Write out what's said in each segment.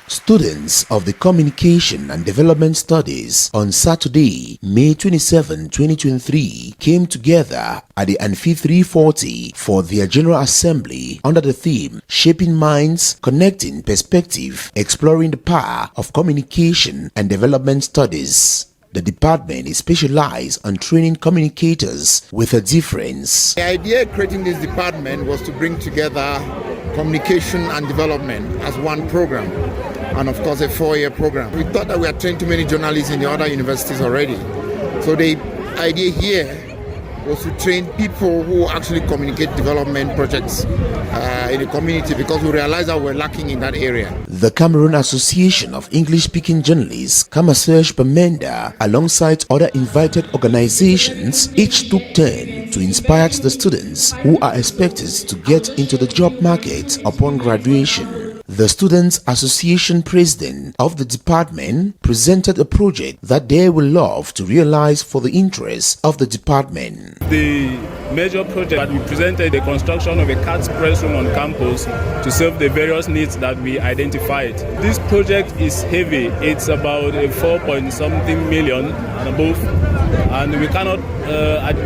Students of the Communication and Development Studies on Saturday, May 27, 2023 came together at the Amphi 340 for their General Assembly under the theme Shaping Minds, Connecting Perspective, Exploring the Power of Communication and Development Studies. The department is specialized on training communicators with a difference. The idea of creating this department was to bring together communication and development as one program, and of course a 4-year program. We thought that we had trained too many journalists in the other universities already. So the idea here was to train people who actually communicate development projects in the community, because we realized that we're lacking in that area. The Cameroon Association of English-Speaking Journalists, Bameneda, alongside other invited organizations, each took turn to inspire the students who are expected to get into the job market upon graduation. The Students Association president of the department presented a project that they will love to realize for the interest of the department. The major project that we presented, the construction of a CATS press room on campus to serve the various needs that we identified. This project is heavy. It's about a 4-point-something million and above, and we cannot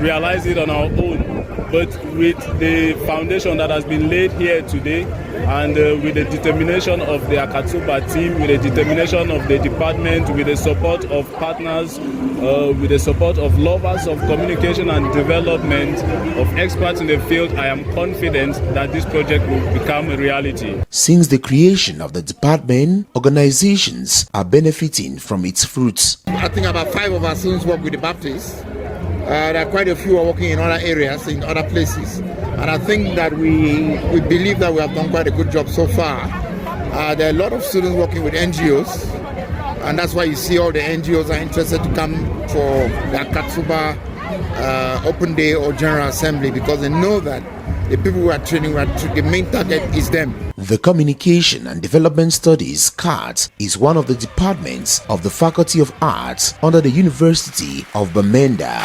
realize it on our own. But with the foundation that has been laid here today, and with the determination of the Acadsuba team, with the determination of the department, with the support of partners, with the support of lovers of communication and development, of experts in the field, I am confident that this project will become a reality. Since the creation of the department, organizations are benefiting from its fruits. I think about 5 of our students work with the Baptists. There are quite a few are working in other areas, in other places. And I think that we believe that we have done quite a good job so far. There are a lot of students working with NGOs, and that's why you see all the NGOs are interested to come for the Acadsuba Open Day or General Assembly, because they know that the people who are training, the main target is them. The Communication and Development Studies CAT is one of the departments of the Faculty of Arts under the University of Bameneda.